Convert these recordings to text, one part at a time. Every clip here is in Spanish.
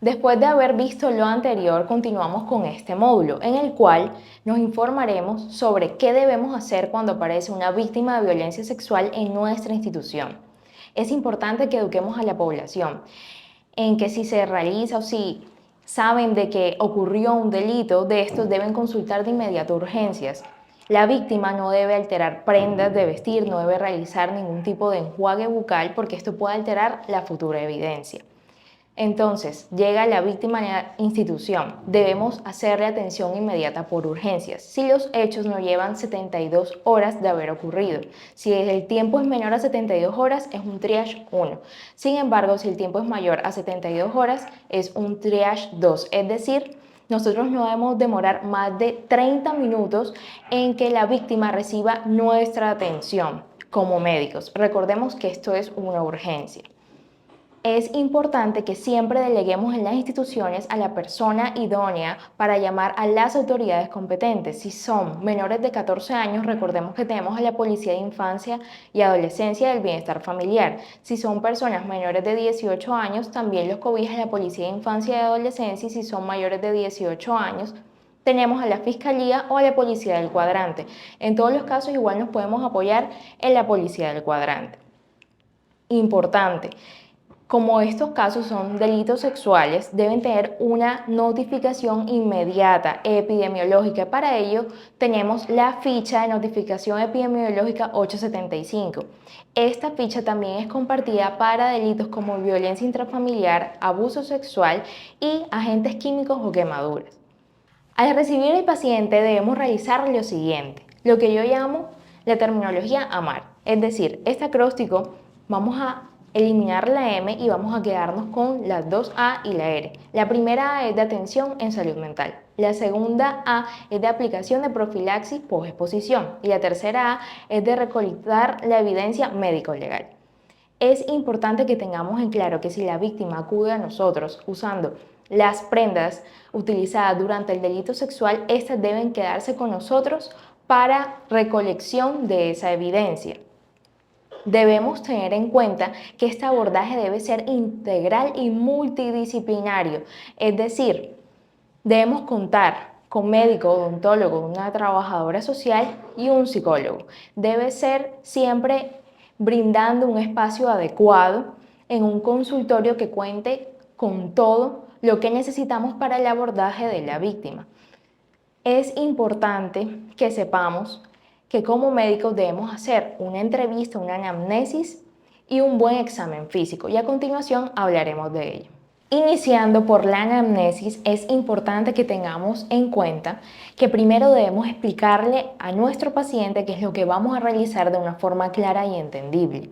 Después de haber visto lo anterior, continuamos con este módulo, en el cual nos informaremos sobre qué debemos hacer cuando aparece una víctima de violencia sexual en nuestra institución. Es importante que eduquemos a la población en que si se realiza o si saben de que ocurrió un delito de estos, deben consultar de inmediato urgencias. La víctima no debe alterar prendas de vestir, no debe realizar ningún tipo de enjuague bucal porque esto puede alterar la futura evidencia. Entonces, llega la víctima a la institución. Debemos hacerle atención inmediata por urgencias. Si los hechos no llevan 72 horas de haber ocurrido. Si el tiempo es menor a 72 horas, es un triage 1. Sin embargo, si el tiempo es mayor a 72 horas, es un triage 2. Es decir, nosotros no debemos demorar más de 30 minutos en que la víctima reciba nuestra atención como médicos. Recordemos que esto es una urgencia. Es importante que siempre deleguemos en las instituciones a la persona idónea para llamar a las autoridades competentes. Si son menores de 14 años, recordemos que tenemos a la Policía de Infancia y Adolescencia del Bienestar Familiar. Si son personas menores de 18 años, también los cobija la Policía de Infancia y Adolescencia. Y si son mayores de 18 años, tenemos a la Fiscalía o a la Policía del Cuadrante. En todos los casos, igual nos podemos apoyar en la Policía del Cuadrante. Importante. Como estos casos son delitos sexuales, deben tener una notificación inmediata epidemiológica. Para ello, tenemos la ficha de notificación epidemiológica 875. Esta ficha también es compartida para delitos como violencia intrafamiliar, abuso sexual y agentes químicos o quemaduras. Al recibir al paciente debemos realizar lo siguiente, lo que yo llamo la terminología AMAR. Es decir, este acróstico vamos a eliminar la M y vamos a quedarnos con las dos A y la R. La primera A es de atención en salud mental. La segunda A es de aplicación de profilaxis post-exposición. Y la tercera A es de recolectar la evidencia médico-legal. Es importante que tengamos en claro que si la víctima acude a nosotros usando las prendas utilizadas durante el delito sexual, estas deben quedarse con nosotros para recolección de esa evidencia. Debemos tener en cuenta que este abordaje debe ser integral y multidisciplinario, es decir, debemos contar con médico, odontólogo, una trabajadora social y un psicólogo. Debe ser siempre brindando un espacio adecuado en un consultorio que cuente con todo lo que necesitamos para el abordaje de la víctima. Es importante que sepamos que como médicos debemos hacer una entrevista, una anamnesis y un buen examen físico, y a continuación hablaremos de ello. Iniciando por la anamnesis, es importante que tengamos en cuenta que primero debemos explicarle a nuestro paciente qué es lo que vamos a realizar de una forma clara y entendible.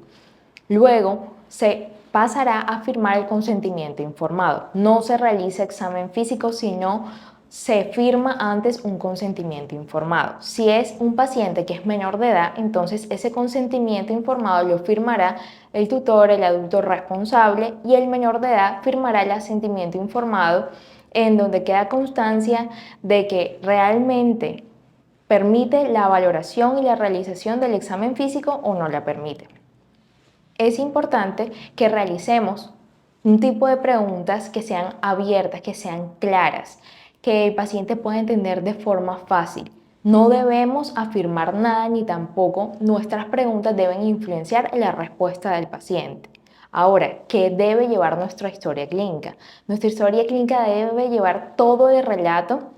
Luego se pasará a firmar el consentimiento informado. No se realiza examen físico, sino se firma antes un consentimiento informado. Si es un paciente que es menor de edad, entonces ese consentimiento informado lo firmará el tutor, el adulto responsable, y el menor de edad firmará el asentimiento informado en donde queda constancia de que realmente permite la valoración y la realización del examen físico o no la permite. Es importante que realicemos un tipo de preguntas que sean abiertas, que sean claras, que el paciente pueda entender de forma fácil. No debemos afirmar nada ni tampoco nuestras preguntas deben influenciar la respuesta del paciente. Ahora, ¿qué debe llevar nuestra historia clínica? Nuestra historia clínica debe llevar todo el relato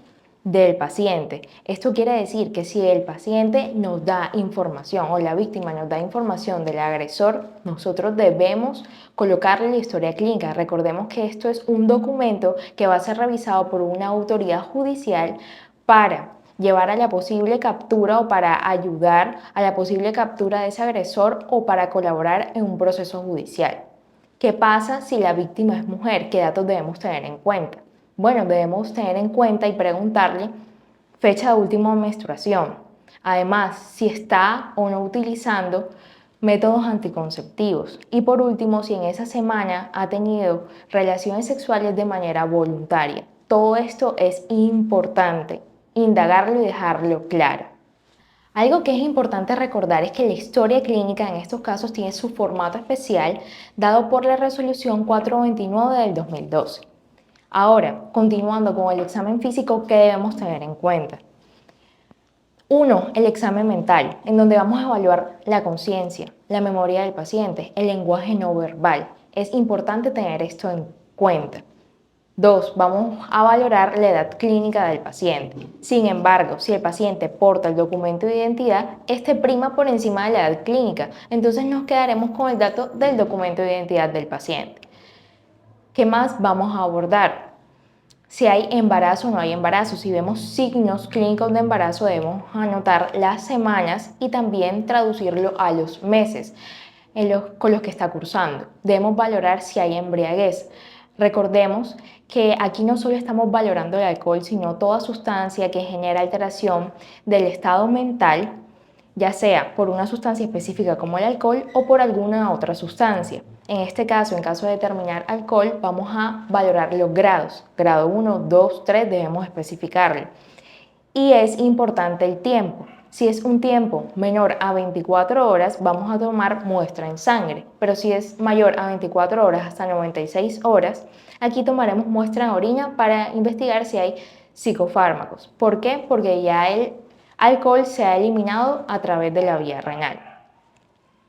del paciente. Esto quiere decir que si el paciente nos da información o la víctima nos da información del agresor, nosotros debemos colocarle la historia clínica. Recordemos que esto es un documento que va a ser revisado por una autoridad judicial para llevar a la posible captura o para ayudar a la posible captura de ese agresor o para colaborar en un proceso judicial. ¿Qué pasa si la víctima es mujer? ¿Qué datos debemos tener en cuenta? Bueno, debemos tener en cuenta y preguntarle fecha de última menstruación. Además, si está o no utilizando métodos anticonceptivos. Y por último, si en esa semana ha tenido relaciones sexuales de manera voluntaria. Todo esto es importante, indagarlo y dejarlo claro. Algo que es importante recordar es que la historia clínica en estos casos tiene su formato especial dado por la resolución 429 del 2012. Ahora, continuando con el examen físico, ¿qué debemos tener en cuenta? Uno, el examen mental, en donde vamos a evaluar la conciencia, la memoria del paciente, el lenguaje no verbal. Es importante tener esto en cuenta. Dos, vamos a valorar la edad clínica del paciente. Sin embargo, si el paciente porta el documento de identidad, este prima por encima de la edad clínica. Entonces nos quedaremos con el dato del documento de identidad del paciente. ¿Qué más vamos a abordar? Si hay embarazo o no hay embarazo. Si vemos signos clínicos de embarazo, debemos anotar las semanas y también traducirlo a los meses con los que está cursando. Debemos valorar si hay embriaguez. Recordemos que aquí no solo estamos valorando el alcohol, sino toda sustancia que genera alteración del estado mental, ya sea por una sustancia específica como el alcohol o por alguna otra sustancia. En este caso, en caso de determinar alcohol, vamos a valorar los grados. Grado 1, 2, 3 debemos especificarlo. Y es importante el tiempo. Si es un tiempo menor a 24 horas, vamos a tomar muestra en sangre. Pero si es mayor a 24 horas hasta 96 horas, aquí tomaremos muestra en orina para investigar si hay psicofármacos. ¿Por qué? Porque ya el alcohol se ha eliminado a través de la vía renal.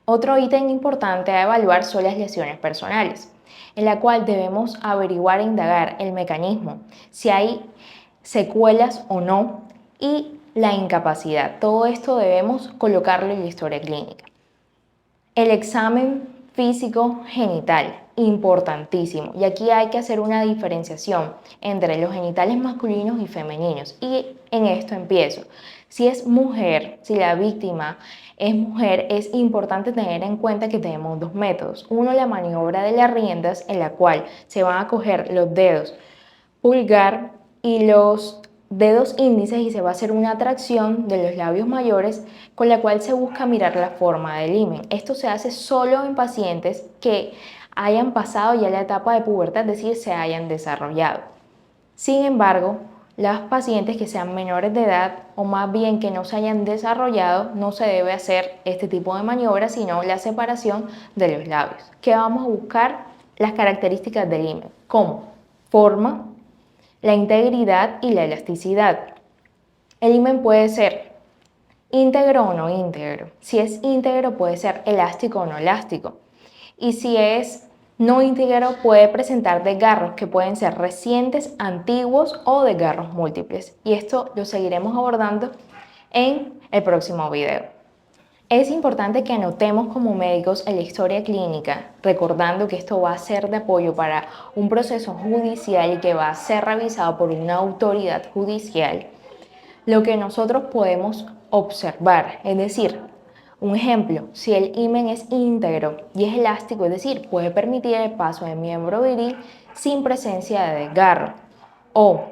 Otro ítem importante a evaluar son las lesiones personales, en la cual debemos averiguar e indagar el mecanismo, si hay secuelas o no, y la incapacidad. Todo esto debemos colocarlo en la historia clínica. El examen físico genital, importantísimo. Y aquí hay que hacer una diferenciación entre los genitales masculinos y femeninos. Y en esto empiezo. Si es mujer, si la víctima es mujer, es importante tener en cuenta que tenemos dos métodos. Uno, la maniobra de las riendas, en la cual se van a coger los dedos pulgar y los dedos índices y se va a hacer una tracción de los labios mayores con la cual se busca mirar la forma del himen. Esto se hace solo en pacientes que hayan pasado ya la etapa de pubertad, es decir, se hayan desarrollado. Sin embargo, las pacientes que sean menores de edad o más bien que no se hayan desarrollado, no se debe hacer este tipo de maniobra, sino la separación de los labios. ¿Qué vamos a buscar? Las características del himen, como forma, la integridad y la elasticidad. El himen puede ser íntegro o no íntegro. Si es íntegro puede ser elástico o no elástico. Y si es no íntegro puede presentar desgarros que pueden ser recientes, antiguos o desgarros múltiples. Y esto lo seguiremos abordando en el próximo video. Es importante que anotemos como médicos en la historia clínica, recordando que esto va a ser de apoyo para un proceso judicial y que va a ser revisado por una autoridad judicial, lo que nosotros podemos observar. Es decir, un ejemplo, si el himen es íntegro y es elástico, es decir, puede permitir el paso del miembro viril sin presencia de desgarro. O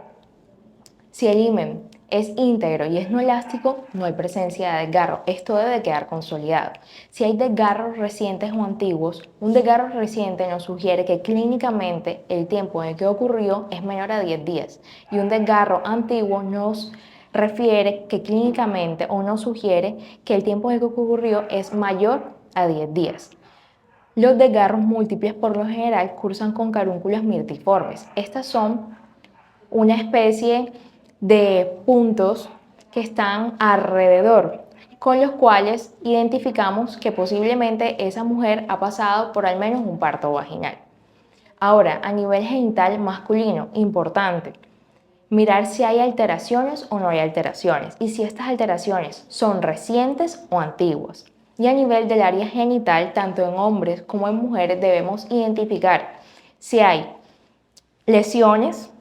si el himen es íntegro y es no elástico, no hay presencia de desgarro. Esto debe quedar consolidado. Si hay desgarros recientes o antiguos, un desgarro reciente nos sugiere que clínicamente el tiempo en el que ocurrió es menor a 10 días y un desgarro antiguo nos refiere que clínicamente o nos sugiere que el tiempo en el que ocurrió es mayor a 10 días. Los desgarros múltiples por lo general cursan con carúnculas mirtiformes. Estas son una especie de puntos que están alrededor, con los cuales identificamos que posiblemente esa mujer ha pasado por al menos un parto vaginal. Ahora, a nivel genital masculino, importante, mirar si hay alteraciones o no hay alteraciones y si estas alteraciones son recientes o antiguas. Y a nivel del área genital, tanto en hombres como en mujeres, debemos identificar si hay lesiones,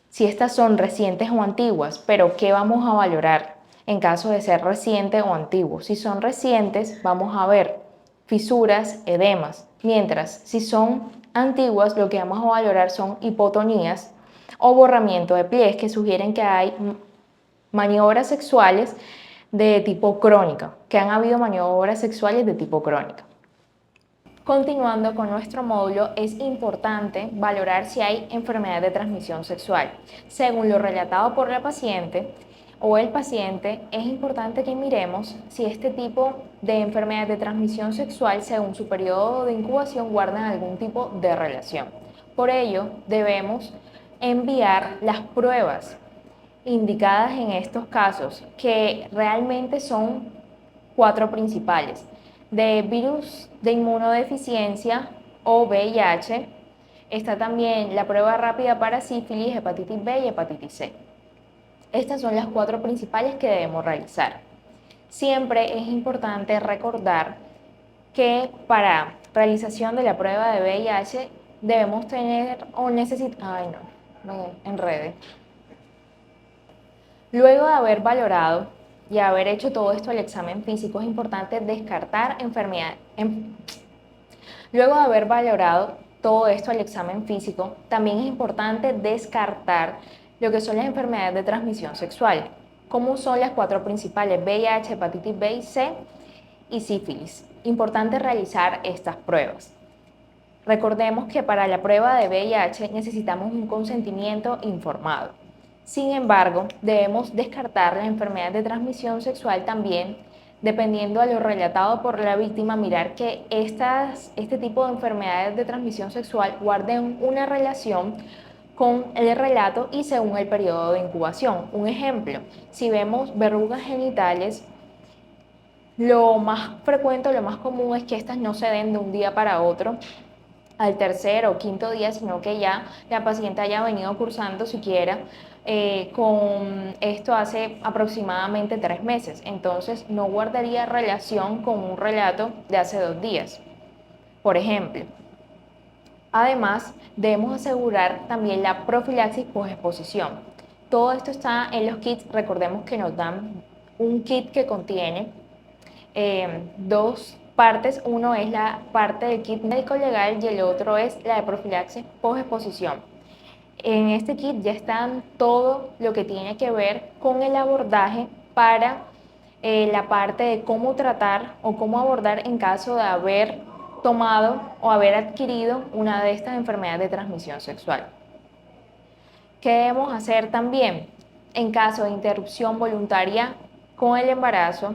si estas son recientes o antiguas, pero ¿qué vamos a valorar en caso de ser reciente o antiguo? Si son recientes, vamos a ver fisuras, edemas, mientras si son antiguas, lo que vamos a valorar son hipotonías o borramiento de pliegues que sugieren que hay maniobras sexuales de tipo crónica, que han habido maniobras sexuales de tipo crónica. Continuando con nuestro módulo, es importante valorar si hay enfermedad de transmisión sexual. Según lo relatado por la paciente o el paciente, es importante que miremos si este tipo de enfermedad de transmisión sexual, según su periodo de incubación, guardan algún tipo de relación. Por ello, debemos enviar las pruebas indicadas en estos casos, que realmente son 4 principales: de virus de inmunodeficiencia o VIH. Está también la prueba rápida para sífilis, hepatitis B y hepatitis C. Estas son las 4 principales que debemos realizar. Siempre es importante recordar que para realización de la prueba de VIH debemos tener o necesitar, ay no, me enredé. Luego de haber valorado y haber hecho todo esto el examen físico, es importante descartar enfermedades. Luego de haber valorado todo esto el examen físico, también es importante descartar lo que son las enfermedades de transmisión sexual, como son las 4 principales: VIH, hepatitis B y C y sífilis. Importante realizar estas pruebas. Recordemos que para la prueba de VIH necesitamos un consentimiento informado. Sin embargo, debemos descartar las enfermedades de transmisión sexual también, dependiendo de lo relatado por la víctima, mirar que este tipo de enfermedades de transmisión sexual guarden una relación con el relato y según el periodo de incubación. Un ejemplo, si vemos verrugas genitales, lo más frecuente o lo más común es que estas no se den de un día para otro, al tercer o quinto día, sino que ya la paciente haya venido cursando siquiera con esto hace aproximadamente 3 meses. Entonces no guardaría relación con un relato de hace 2 días, por ejemplo. Además, debemos asegurar también la profilaxis posexposición. Todo esto está en los kits. Recordemos que nos dan un kit que contiene 2 partes. Uno es la parte del kit médico legal y el otro es la de profilaxis posexposición. En este kit ya están todo lo que tiene que ver con el abordaje para la parte de cómo tratar o cómo abordar en caso de haber tomado o haber adquirido una de estas enfermedades de transmisión sexual. ¿Qué debemos hacer también en caso de interrupción voluntaria con el embarazo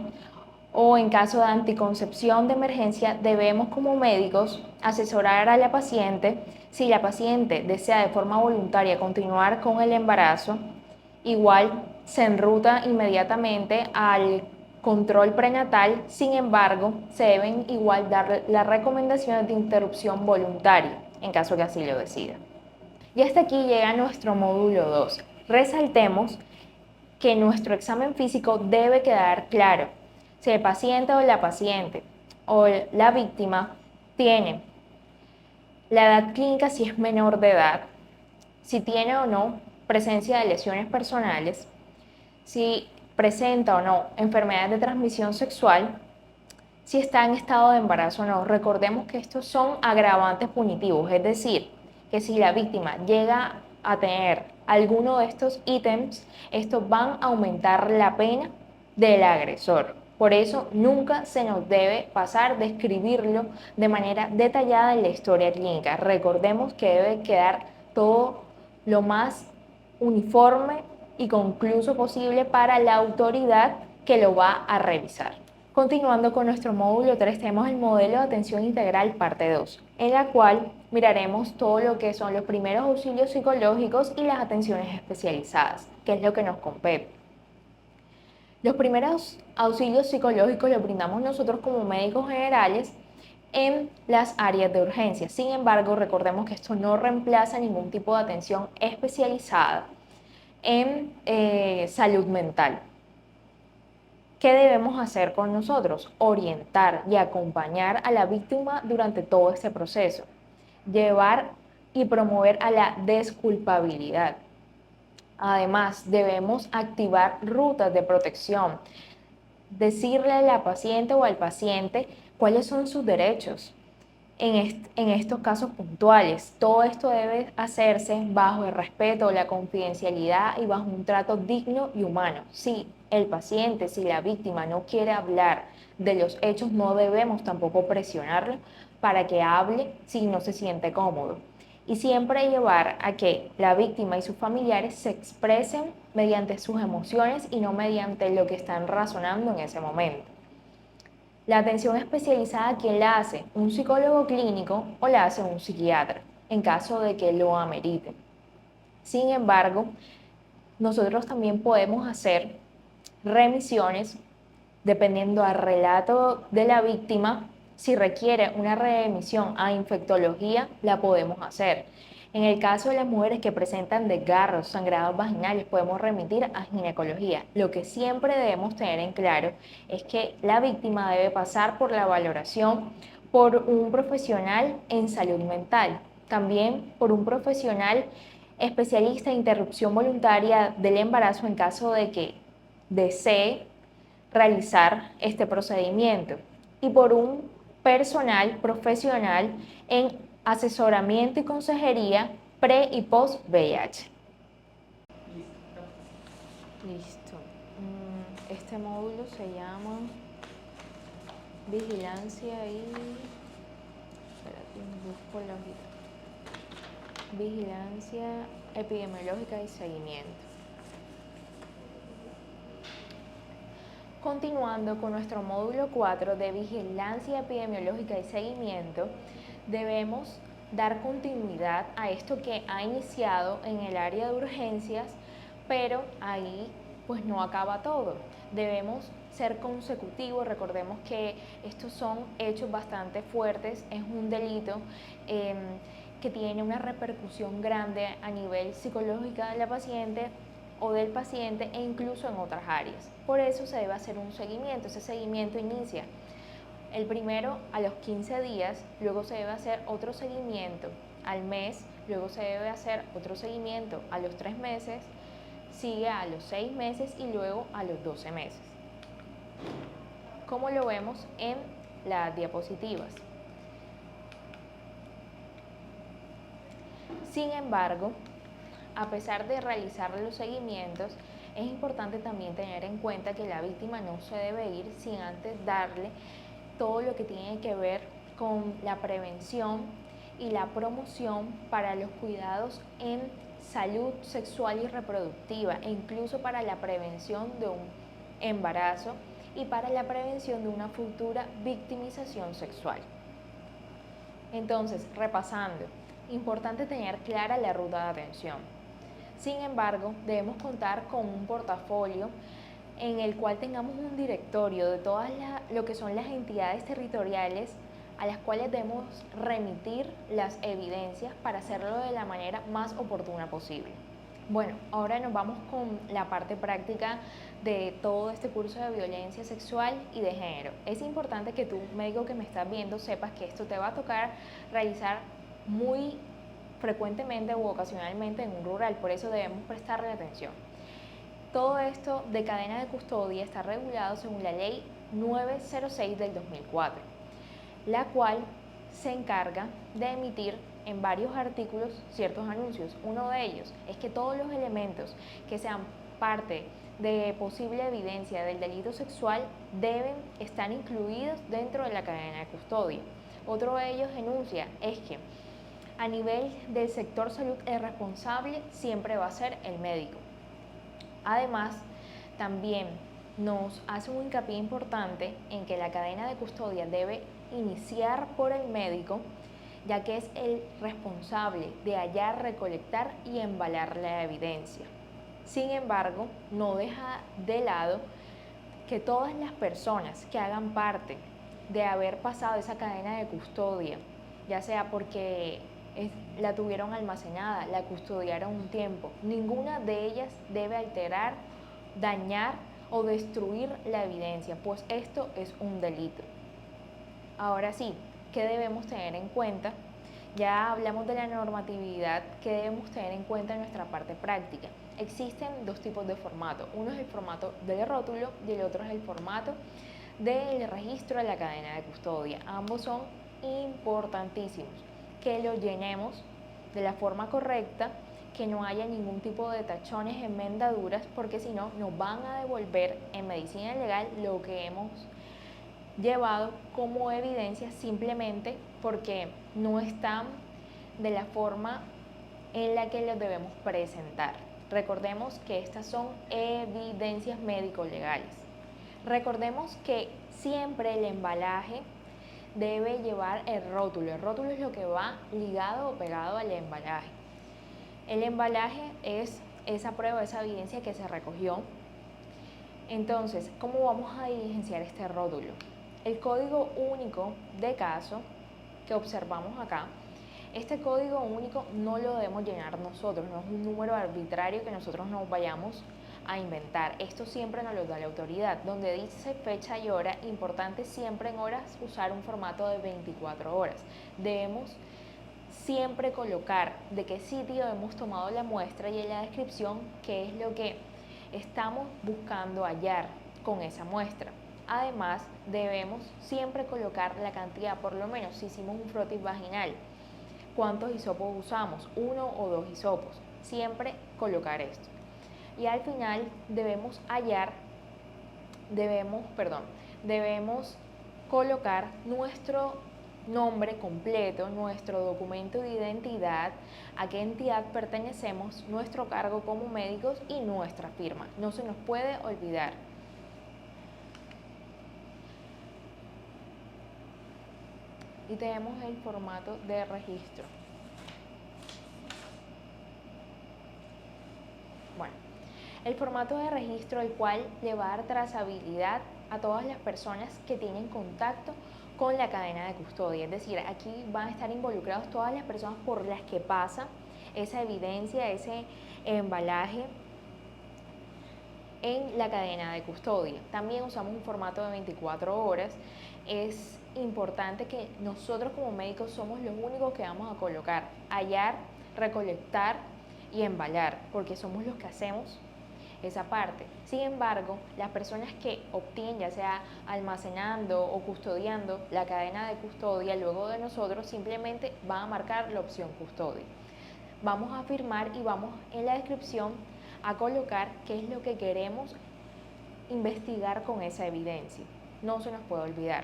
o en caso de anticoncepción de emergencia? Debemos como médicos asesorar a la paciente. Si la paciente desea de forma voluntaria continuar con el embarazo, igual se enruta inmediatamente al control prenatal. Sin embargo, se deben igual dar las recomendaciones de interrupción voluntaria en caso que así lo decida. Y hasta aquí llega nuestro módulo 2. Resaltemos que nuestro examen físico debe quedar claro si el paciente o la paciente o la víctima tiene la edad clínica, si es menor de edad, si tiene o no presencia de lesiones personales, si presenta o no enfermedades de transmisión sexual, si está en estado de embarazo o no. Recordemos que estos son agravantes punitivos, es decir, que si la víctima llega a tener alguno de estos ítems, estos van a aumentar la pena del agresor. Por eso nunca se nos debe pasar de escribirlo de manera detallada en la historia clínica. Recordemos que debe quedar todo lo más uniforme y concluso posible para la autoridad que lo va a revisar. Continuando con nuestro módulo 3, tenemos el modelo de atención integral parte 2, en la cual miraremos todo lo que son los primeros auxilios psicológicos y las atenciones especializadas, que es lo que nos compete. Los primeros auxilios psicológicos los brindamos nosotros como médicos generales en las áreas de urgencia. Sin embargo, recordemos que esto no reemplaza ningún tipo de atención especializada en salud mental. ¿Qué debemos hacer con nosotros? Orientar y acompañar a la víctima durante todo este proceso. Llevar y promover a la desculpabilidad. Además, debemos activar rutas de protección. Decirle a la paciente o al paciente cuáles son sus derechos en estos casos puntuales. Todo esto debe hacerse bajo el respeto, la confidencialidad y bajo un trato digno y humano. Si el paciente, si la víctima no quiere hablar de los hechos, no debemos tampoco presionarlo para que hable si no se siente cómodo. Y siempre llevar a que la víctima y sus familiares se expresen mediante sus emociones y no mediante lo que están razonando en ese momento. La atención especializada, ¿quién la hace? ¿Un psicólogo clínico o la hace un psiquiatra, en caso de que lo amerite? Sin embargo, nosotros también podemos hacer remisiones dependiendo al relato de la víctima. Si requiere una remisión a infectología, la podemos hacer. En el caso de las mujeres que presentan desgarros, sangrados vaginales, podemos remitir a ginecología. Lo que siempre debemos tener en claro es que la víctima debe pasar por la valoración por un profesional en salud mental, también por un profesional especialista en interrupción voluntaria del embarazo en caso de que desee realizar este procedimiento, y por un personal profesional en asesoramiento y consejería pre y post VIH. Listo. Este módulo se llama vigilancia y... Espérate, busco la hojita. Vigilancia epidemiológica y seguimiento. Continuando con nuestro módulo 4 de vigilancia epidemiológica y seguimiento, debemos dar continuidad a esto que ha iniciado en el área de urgencias, pero ahí pues no acaba todo. Debemos ser consecutivos. Recordemos que estos son hechos bastante fuertes, es un delito que tiene una repercusión grande a nivel psicológico de la paciente o del paciente e incluso en otras áreas. Por eso se debe hacer un seguimiento. Ese seguimiento inicia el primero a los 15 días, luego se debe hacer otro seguimiento al mes, luego se debe hacer otro seguimiento a los 3 meses, sigue a los 6 meses y luego a los 12 meses. Como lo vemos en las diapositivas. Sin embargo, a pesar de realizar los seguimientos, es importante también tener en cuenta que la víctima no se debe ir sin antes darle todo lo que tiene que ver con la prevención y la promoción para los cuidados en salud sexual y reproductiva, e incluso para la prevención de un embarazo y para la prevención de una futura victimización sexual. Entonces, repasando, importante tener clara la ruta de atención. Sin embargo, debemos contar con un portafolio en el cual tengamos un directorio de todas lo que son las entidades territoriales a las cuales debemos remitir las evidencias para hacerlo de la manera más oportuna posible. Bueno, ahora nos vamos con la parte práctica de todo este curso de violencia sexual y de género. Es importante que tú, médico que me estás viendo, sepas que esto te va a tocar realizar muy frecuentemente u ocasionalmente en un rural, por eso debemos prestarle atención. Todo esto de cadena de custodia está regulado según la Ley 906 del 2004, la cual se encarga de emitir en varios artículos ciertos anuncios. Uno de ellos es que todos los elementos que sean parte de posible evidencia del delito sexual deben estar incluidos dentro de la cadena de custodia. Otro de ellos enuncia es que a nivel del sector salud el responsable siempre va a ser el médico. Además, también nos hace un hincapié importante en que la cadena de custodia debe iniciar por el médico, ya que es el responsable de hallar, recolectar y embalar la evidencia. Sin embargo, no deja de lado que todas las personas que hagan parte de haber pasado esa cadena de custodia, ya sea porque la tuvieron almacenada, la custodiaron un tiempo, ninguna de ellas debe alterar, dañar o destruir la evidencia, pues esto es un delito. Ahora sí, ¿qué debemos tener en cuenta? Ya hablamos de la normatividad, ¿qué debemos tener en cuenta en nuestra parte práctica? Existen dos tipos de formato. Uno es el formato del rótulo y el otro es el formato del registro de la cadena de custodia. Ambos son importantísimos. Que lo llenemos de la forma correcta, que no haya ningún tipo de tachones, enmendaduras, porque si no, nos van a devolver en medicina legal lo que hemos llevado como evidencia simplemente porque no están de la forma en la que los debemos presentar. Recordemos que estas son evidencias médico-legales. Recordemos que siempre el embalaje debe llevar el rótulo. El rótulo es lo que va ligado o pegado al embalaje. El embalaje es esa prueba, esa evidencia que se recogió. Entonces, ¿cómo vamos a diligenciar este rótulo? El código único de caso que observamos acá, este código único no lo debemos llenar nosotros, no es un número arbitrario que nosotros nos vayamos a inventar. Esto siempre nos lo da la autoridad. Donde dice fecha y hora, importante siempre en horas usar un formato de 24 horas. Debemos siempre colocar de qué sitio hemos tomado la muestra y en la descripción qué es lo que estamos buscando hallar con esa muestra. Además, debemos siempre colocar la cantidad, por lo menos si hicimos un frotis vaginal, cuántos hisopos usamos, 1 o 2 hisopos, siempre colocar esto. Y al final debemos colocar nuestro nombre completo, nuestro documento de identidad, a qué entidad pertenecemos, nuestro cargo como médicos y nuestra firma. No se nos puede olvidar. Y tenemos el formato de registro. Bueno, el formato de registro, el cual le va a dar trazabilidad a todas las personas que tienen contacto con la cadena de custodia. Es decir, aquí van a estar involucrados todas las personas por las que pasa esa evidencia, ese embalaje en la cadena de custodia. También usamos un formato de 24 horas. Es importante que nosotros como médicos somos los únicos que vamos a colocar, hallar, recolectar y embalar, porque somos los que hacemos esa parte. Sin embargo, las personas que obtienen, ya sea almacenando o custodiando la cadena de custodia luego de nosotros, simplemente van a marcar la opción custodia. Vamos a firmar y vamos en la descripción a colocar qué es lo que queremos investigar con esa evidencia. No se nos puede olvidar.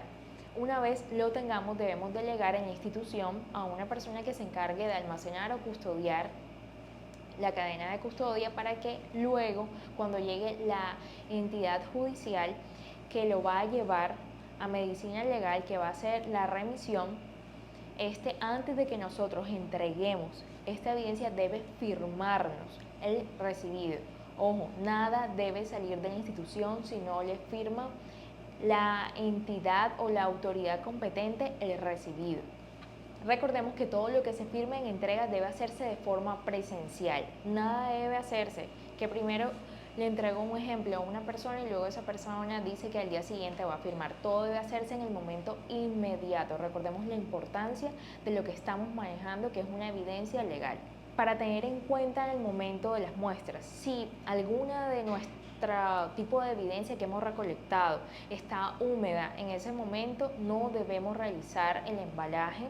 Una vez lo tengamos, debemos delegar en la institución a una persona que se encargue de almacenar o custodiar la cadena de custodia, para que luego, cuando llegue la entidad judicial que lo va a llevar a medicina legal, que va a hacer la remisión, antes de que nosotros entreguemos esta evidencia, debe firmarnos el recibido. Ojo, nada debe salir de la institución si no le firma la entidad o la autoridad competente el recibido. Recordemos que todo lo que se firme en entrega debe hacerse de forma presencial. Nada debe hacerse que primero le entrego un ejemplo a una persona y luego esa persona dice que al día siguiente va a firmar. Todo debe hacerse en el momento inmediato. Recordemos la importancia de lo que estamos manejando, que es una evidencia legal. Para tener en cuenta en el momento de las muestras, si alguna de nuestro tipo de evidencia que hemos recolectado está húmeda en ese momento, no debemos realizar el embalaje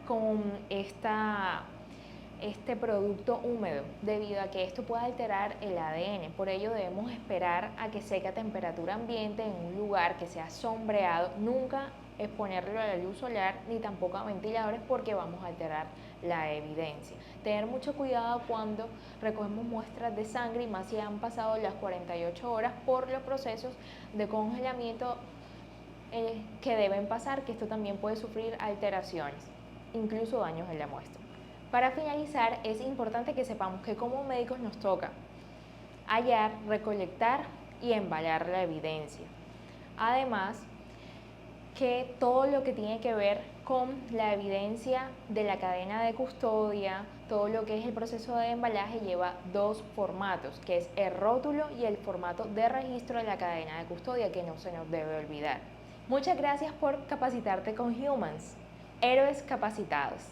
con este producto húmedo, debido a que esto puede alterar el ADN. Por ello debemos esperar a que seque a temperatura ambiente en un lugar que sea sombreado, nunca exponerlo a la luz solar ni tampoco a ventiladores, porque vamos a alterar la evidencia. Tener mucho cuidado cuando recogemos muestras de sangre, y más si han pasado las 48 horas por los procesos de congelamiento que deben pasar, que esto también puede sufrir alteraciones, incluso daños en la muestra. Para finalizar, es importante que sepamos que como médicos nos toca hallar, recolectar y embalar la evidencia. Además, que todo lo que tiene que ver con la evidencia de la cadena de custodia, todo lo que es el proceso de embalaje, lleva dos formatos, que es el rótulo y el formato de registro de la cadena de custodia, que no se nos debe olvidar. Muchas gracias por capacitarte con Humans, héroes capacitados.